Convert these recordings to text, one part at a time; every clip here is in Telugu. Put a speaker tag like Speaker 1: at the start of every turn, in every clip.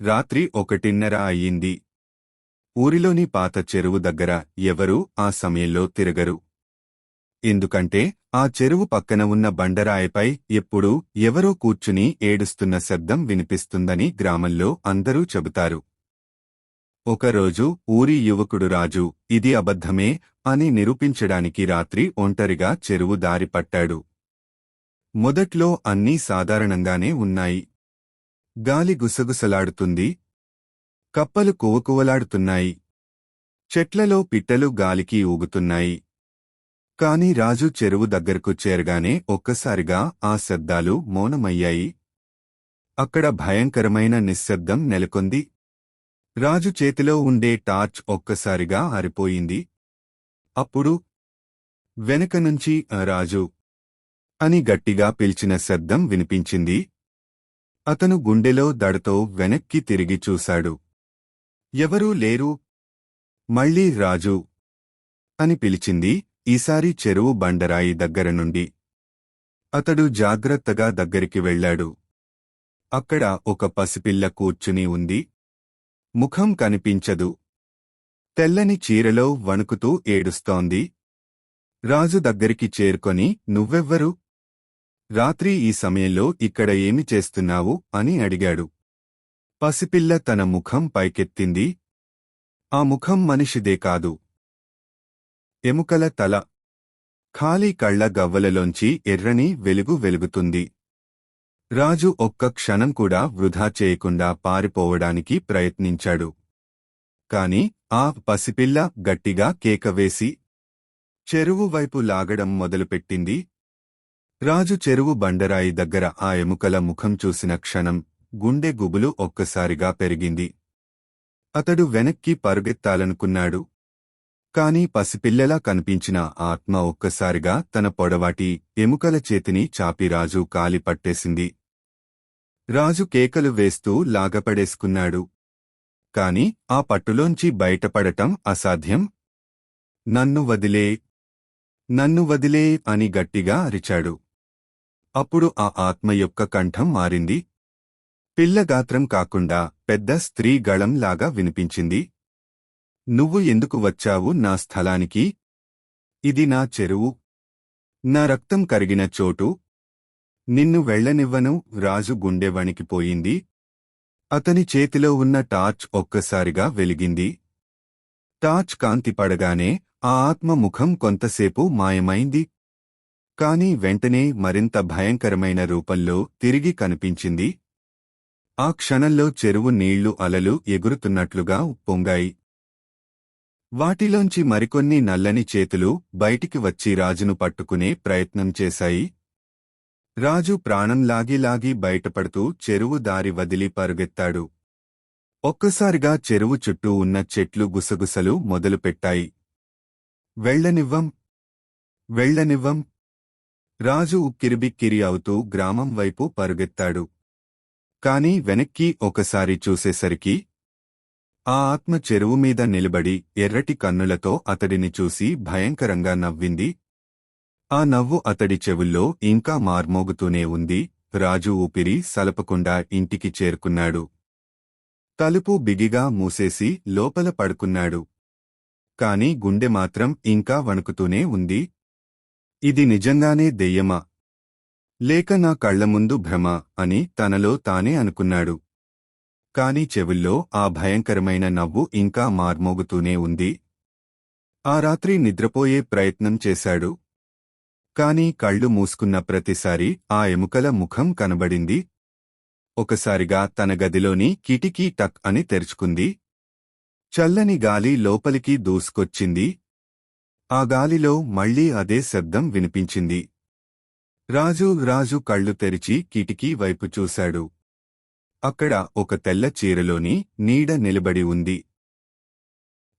Speaker 1: రాత్రి 1:30 అయ్యింది. ఊరిలోని పాత చెరువు దగ్గర ఎవరూ ఆ సమయంలో తిరగరు. ఎందుకంటే ఆ చెరువు పక్కన ఉన్న బండరాయిపై ఎప్పుడూ ఎవరో కూర్చుని ఏడుస్తున్న శబ్దం వినిపిస్తుందని గ్రామంలో అందరూ చెబుతారు. ఒకరోజు ఊరి యువకుడు రాజు ఇది అబద్ధమే అని నిరూపించడానికి రాత్రి ఒంటరిగా చెరువు దారి పట్టాడు. మొదట్లో అన్నీ సాధారణంగానే ఉన్నాయి. గాలి గుసగుసలాడుతుంది. కప్పలు కువకువలాడుతున్నాయి. చెట్లలో పిట్టలు గాలికి ఊగుతున్నాయి. కాని రాజు చెరువు దగ్గరకు చేరగానే ఒక్కసారిగా ఆ శబ్దాలు మౌనమయ్యాయి. అక్కడ భయంకరమైన నిశ్శబ్దం నెలకొంది. రాజు చేతిలో ఉండే టార్చ్ ఒక్కసారిగా ఆరిపోయింది. అప్పుడు వెనక నుంచి రాజు అని గట్టిగా పిలిచిన శబ్దం వినిపించింది. అతను గుండెలో దడతో వెనక్కి తిరిగి చూశాడు. ఎవరూ లేరు. మళ్ళీ రాజు అని పిలిచింది, ఈసారి చెరువు బండరాయి దగ్గర నుండి. అతడు జాగ్రత్తగా దగ్గరికి వెళ్లాడు. అక్కడ ఒక పసిపిల్ల కూర్చుని ఉంది. ముఖం కనిపించదు. తెల్లని చీరలో వణుకుతూ ఏడుస్తోంది. రాజు దగ్గరికి చేరుకొని నువ్వెవ్వరు? రాత్రి ఈ సమయంలో ఇక్కడ ఏమి చేస్తున్నావు అని అడిగాడు. పసిపిల్ల తన ముఖం పైకెత్తింది. ఆ ముఖం మనిషిదే కాదు. ఎముకల తల. ఖాళీ కళ్ల గవ్వలలోంచి ఎర్రని వెలుగు వెలుగుతుంది. రాజు ఒక్క క్షణం కూడా వృధా చేయకుండా పారిపోవడానికి ప్రయత్నించాడు. కాని ఆ పసిపిల్ల గట్టిగా కేకవేసి చెరువు వైపు లాగడం మొదలుపెట్టింది. రాజు చెరువు బండరాయి దగ్గర ఆ ఎముకల ముఖం చూసిన క్షణం గుండె గుబులు ఒక్కసారిగా పెరిగింది. అతడు వెనక్కి పరుగెత్తాలనుకున్నాడు. కాని పసిపిల్లలా కనిపించిన ఆత్మ ఒక్కసారిగా తన పొడవాటి ఎముకల చేతిని చాపి రాజు కాలి పట్టేసింది. రాజు కేకలు వేస్తూ లాగపడేసుకున్నాడు. కాని ఆ పట్టులోంచి బయటపడటం అసాధ్యం. నన్ను వదిలే, నన్ను వదిలే అని గట్టిగా అరిచాడు. అప్పుడు ఆ ఆత్మ యొక్క కంఠం మారింది. పిల్లగాత్రం కాకుండా పెద్ద స్త్రీ గళంలాగా వినిపించింది. నువ్వు ఎందుకు వచ్చావు నా స్థలానికి? ఇది నా చెరువు. నా రక్తం కరిగిన చోటు. నిన్ను వెళ్లనివ్వను. రాజు గుండె వణికిపోయింది. అతని చేతిలో ఉన్న టార్చ్ ఒక్కసారిగా వెలిగింది. టార్చ్ కాంతి పడగానే ఆ ఆత్మ ముఖం కొంతసేపు మాయమైంది. కాని వెంటనే మరింత భయంకరమైన రూపంలో తిరిగి కనిపించింది. ఆ క్షణంలో చెరువు నీళ్లు అలలు ఎగురుతున్నట్లుగా ఉప్పొంగాయి. వాటిలోంచి మరికొన్ని నల్లని చేతులు బయటికి వచ్చి రాజును పట్టుకునే ప్రయత్నం చేశాయి. రాజు ప్రాణం లాగి బయటపడుతూ చెరువు దారి వదిలి పరుగెత్తాడు. ఒక్కసారిగా చెరువు చుట్టూ ఉన్న చెట్లు గుసగుసలు మొదలుపెట్టాయి. వెళ్లనివ్వం, వెళ్లనివ్వం. రాజు ఉక్కిరిబిక్కిరి అవుతూ గ్రామం వైపు పరుగెత్తాడు. కాని వెనక్కి ఒకసారి చూసేసరికి ఆ ఆత్మ చెరువు మీద నిలబడి ఎర్రటి కన్నులతో అతడిని చూసి భయంకరంగా నవ్వింది. ఆ నవ్వు అతడి చెవుల్లో ఇంకా మార్మోగుతూనే ఉంది. రాజు ఊపిరి సలపకుండా ఇంటికి చేరుకున్నాడు. తలుపు బిగిగా మూసేసి లోపల పడుకున్నాడు. కాని గుండె మాత్రం ఇంకా వణుకుతూనే ఉంది. ఇది నిజంగానే దెయ్యమా? లేక నా కళ్లముందు భ్రమ అని తనలో తానే అనుకున్నాడు. కాని చెవుల్లో ఆ భయంకరమైన నవ్వు ఇంకా మార్మోగుతూనే ఉంది. ఆ రాత్రి నిద్రపోయే ప్రయత్నం చేశాడు. కాని కళ్ళు మూసుకున్న ప్రతిసారి ఆ ఎముకల ముఖం కనబడింది. ఒకసారిగా తన గదిలోని కిటికీ టక్ అని తెరుచుకుంది. చల్లని గాలి లోపలికి దూసుకొచ్చింది. ఆ గాలిలో మళ్లీ అదే శబ్దం వినిపించింది. రాజు కళ్ళు తెరిచి కిటికీ వైపు చూశాడు. అక్కడ ఒక తెల్ల చీరలోని నీడ నిలబడి ఉంది.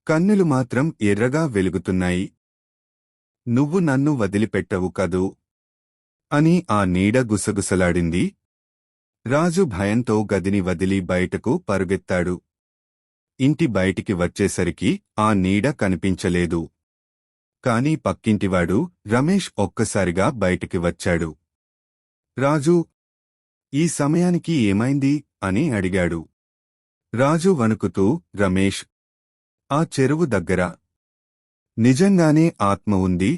Speaker 1: కన్నులు మాత్రం ఎర్రగా వెలుగుతున్నాయి. నువ్వు నన్ను వదిలిపెట్టవు కదూ అని ఆ నీడ గుసగుసలాడింది. రాజు భయంతో గదిని వదిలి బయటకు పరుగెత్తాడు. ఇంటి బయటికి వచ్చేసరికి ఆ నీడ కనిపించలేదు. కాని పక్కింటివాడు రమేష్ ఒక్కసారిగా బయటికి వచ్చాడు. రాజూ, ఈ సమయానికి ఏమైంది అని అడిగాడు. రాజు వణుకుతూ, రమేష్, ఆ చెరువు దగ్గర నిజంగానే ఆత్మ ఉంది.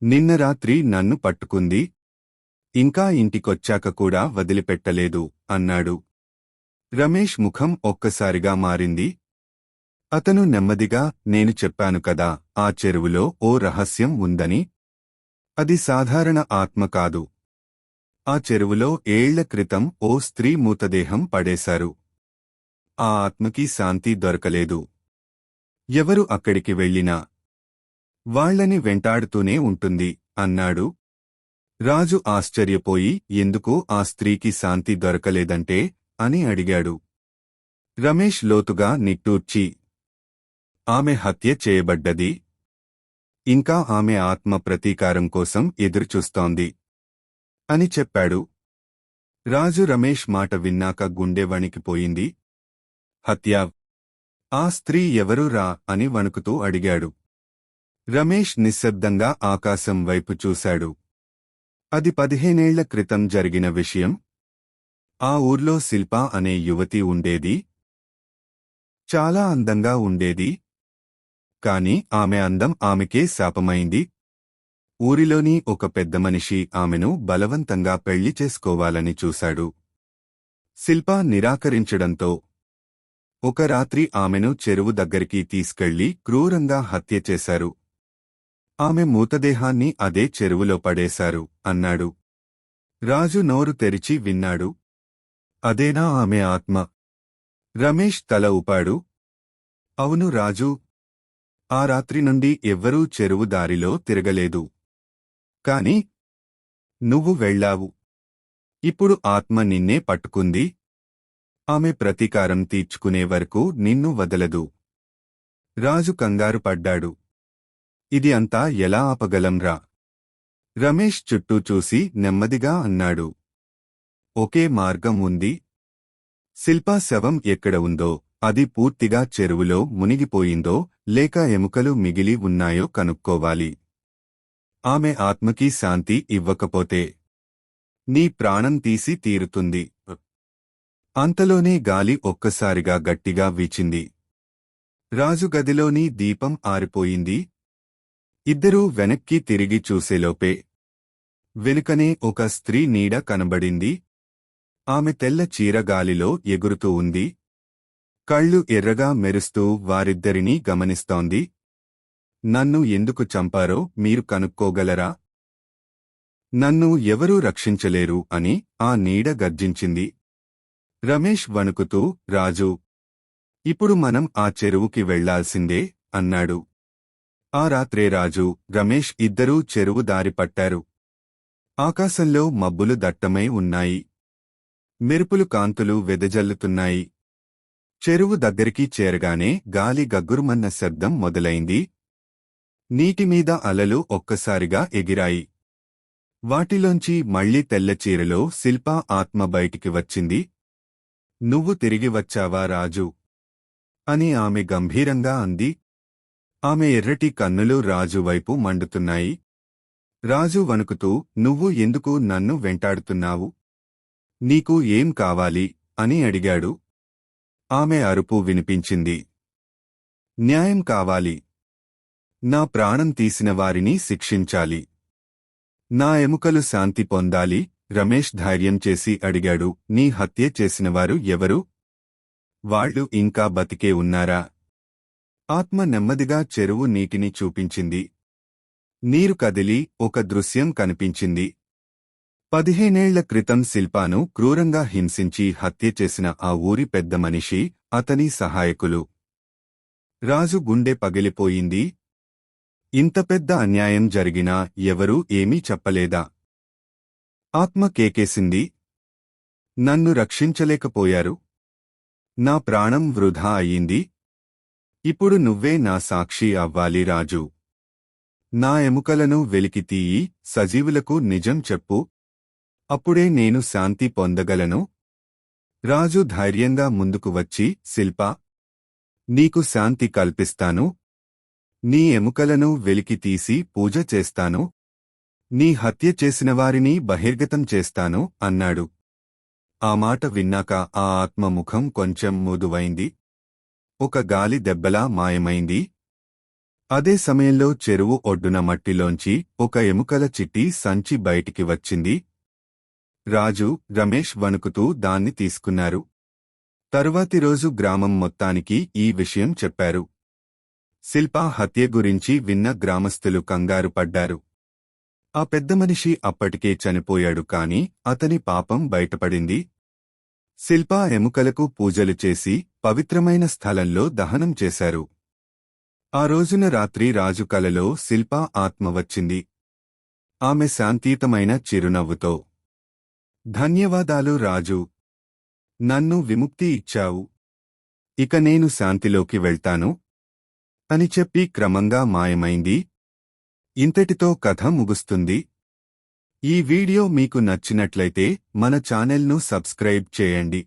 Speaker 1: నిన్న రాత్రి నన్ను పట్టుకుంది. ఇంకా ఇంటికొచ్చాక కూడా వదిలిపెట్టలేదు అన్నాడు. రమేష్ ముఖం ఒక్కసారిగా మారింది. అతను నెమ్మదిగా, నేను చెప్పాను కదా, ఆ చెరువులో ఓ రహస్యం ఉందని. అది సాధారణ ఆత్మ కాదు. ఆ చెరువులో ఏళ్ల క్రితం ఓ స్త్రీ మూతదేహం పడేశారు. ఆ ఆత్మకి శాంతి దొరకలేదు. ఎవరు అక్కడికి వెళ్ళినా వాళ్లని వెంటాడుతూనే ఉంటుంది అన్నాడు. రాజు ఆశ్చర్యపోయి, ఎందుకు ఆ స్త్రీకి శాంతి దొరకలేదంటే అని అడిగాడు. రమేష్ లోతుగా నిట్టూర్చి, ఆమె హత్య చేయబడ్డది. ఇంకా ఆమె ఆత్మ ప్రతీకారం కోసం ఎదురుచూస్తోంది అని చెప్పాడు. రాజు రమేష్ మాట విన్నాక గుండె వణికిపోయింది. హత్య? ఆ స్త్రీ ఎవరు రా అని వణుకుతూ అడిగాడు. రమేష్ నిశ్శబ్దంగా ఆకాశం వైపు చూశాడు. అది 15 ఏళ్ల క్రితం జరిగిన విషయం. ఆ ఊర్లో శిల్ప అనే యువతి ఉండేది. చాలా అందంగా ఉండేది. కాని ఆమె అందం ఆమెకే శాపమైంది. ఊరిలోని ఒక పెద్ద మనిషి ఆమెను బలవంతంగా పెళ్లి చేసుకోవాలని చూశాడు. శిల్ప నిరాకరించడంతో ఒక రాత్రి ఆమెను చెరువు దగ్గరికి తీసుకెళ్లి క్రూరంగా హత్య చేశారు. ఆమె మూతదేహాన్ని అదే చెరువులో పడేశారు అన్నాడు. రాజు నోరు తెరిచి విన్నాడు. అదేనా ఆమె ఆత్మ? రమేష్ తల ఊపాడు. అవును రాజూ. ఆ రాత్రి నుండి ఎవ్వరూ చెరువు దారిలో తిరగలేదు. కాని నువ్వు వెళ్ళావు. ఇప్పుడు ఆత్మ నిన్నే పట్టుకుంది. ఆమె ప్రతీకారం తీర్చుకునే వరకు నిన్ను వదలదు. రాజు కంగారు పడ్డాడు. ఇది అంతా ఎలా ఆపగలంరా? రమేష్ చుట్టూ చూసి నెమ్మదిగా అన్నాడు. ఒకే మార్గం ఉంది. శిల్పా శవం ఎక్కడ ఉందో, అది పూర్తిగా చెరువులో మునిగిపోయిందో లేక ఎముకలు మిగిలి ఉన్నాయో కనుక్కోవాలి. ఆమె ఆత్మకి శాంతి ఇవ్వకపోతే నీ ప్రాణం తీసి తీరుతుంది. అంతలోనే గాలి ఒక్కసారిగా గట్టిగా వీచింది. రాజు గదిలోని దీపం ఆరిపోయింది. ఇద్దరూ వెనక్కి తిరిగి చూసేలోపే వెనుకనే ఒక స్త్రీ నీడ కనబడింది. ఆమె తెల్ల చీర గాలిలో ఎగురుతూ ఉంది. కళ్ళు ఎర్రగా మెరుస్తూ వారిద్దరినీ గమనిస్తోంది. నన్ను ఎందుకు చంపారో మీరు కనుక్కోగలరా? నన్ను ఎవరూ రక్షించలేరు అని ఆ నీడ గర్జించింది. రమేష్ వణుకుతూ, రాజూ, ఇప్పుడు మనం ఆ చెరువుకి వెళ్లాల్సిందే అన్నాడు. ఆ రాత్రే రాజు, రమేష్ ఇద్దరూ చెరువు దారి పట్టారు. ఆకాశంలో మబ్బులు దట్టమై ఉన్నాయి. మెరుపులు కాంతులు వెదజల్లుతున్నాయి. చెరువు దగ్గరికి చేరగానే గాలి గగ్గురుమన్న శబ్దం మొదలైంది. నీటిమీద అలలు ఒక్కసారిగా ఎగిరాయి. వాటిలోంచి మళ్లీ తెల్లచీరలో శిల్ప ఆత్మ బయటికి వచ్చింది. నువ్వు తిరిగి వచ్చావా రాజూ? అని ఆమె గంభీరంగా అంది. ఆమె ఎర్రటి కన్నులు రాజు వైపు మండుతున్నాయి. రాజు వణుకుతూ, నువ్వు ఎందుకు నన్ను వెంటాడుతున్నావు? నీకు ఏం కావాలి అని అడిగాడు. ఆమె అరుపు వినిపించింది. న్యాయం కావాలి. నా ప్రాణం తీసిన వారిని శిక్షించాలి. నా ఎముకలు శాంతి పొందాలి. రమేష్ ధైర్యం చేసి అడిగాడు. నీ హత్య చేసినవారు ఎవరు? వాళ్ళు ఇంకా బతికే ఉన్నారా? ఆత్మ నెమ్మదిగా చెరువు నీటిని చూపించింది. నీరు కదిలి ఒక దృశ్యం కనిపించింది. 15 ఏళ్ల క్రితం శిల్పాను క్రూరంగా హింసించి హత్య చేసిన ఆ ఊరి పెద్ద మనిషి, అతని సహాయకులు. రాజు గుండె పగిలిపోయింది. ఇంత పెద్ద అన్యాయం జరిగినా ఎవరూ ఏమీ చెప్పలేదా? ఆత్మ కేకేసింది. నన్ను రక్షించలేకపోయారు. నా ప్రాణం వృధా అయ్యింది. ఇప్పుడు నువ్వే నా సాక్షి అవ్వాలి రాజూ. నా ఎముకలను వెలికితీయి, సజీవులకు నిజం చెప్పు. అప్పుడే నేను శాంతి పొందగలను. రాజు ధైర్యంగా ముందుకు వచ్చి, శిల్పా, నీకు శాంతి కల్పిస్తాను. నీ ఎముకలను వెలికితీసి పూజ చేస్తాను. నీ హత్య చేసినవారిని బహిర్గతం చేస్తాను అన్నాడు. ఆ మాట విన్నాక ఆ ఆత్మ ముఖం కొంచెం మృదువైంది. ఒక గాలి దెబ్బలా మాయమైంది. అదే సమయంలో చెరువు ఒడ్డున మట్టిలోంచి ఒక ఎముకల చిట్టి సంచి బయటికి వచ్చింది. రాజు, రమేష్ వణుకుతూ దాన్ని తీసుకున్నారు. తరువాతి రోజు గ్రామం మొత్తానికి ఈ విషయం చెప్పారు. శిల్పా హత్య గురించి విన్న గ్రామస్తులు కంగారు పడ్డారు. ఆ పెద్దమనిషి అప్పటికే చనిపోయాడు కాని అతని పాపం బయటపడింది. శిల్పా ఎముకలకు పూజలు చేసి పవిత్రమైన స్థలంలో దహనం చేశారు. ఆ రోజున రాత్రి రాజు కలలో శిల్పా ఆత్మ వచ్చింది. ఆమె శాంతియుతమైన చిరునవ్వుతో, ధన్యవాదాలు రాజు, నన్ను విముక్తి ఇచ్చావు. ఇక నేను శాంతిలోకి వెళ్తాను అని చెప్పి క్రమంగా మాయమైంది. ఇంతటితో కథ ముగుస్తుంది. ఈ వీడియో మీకు నచ్చినట్లయితే మన ఛానెల్ను సబ్స్క్రైబ్ చేయండి.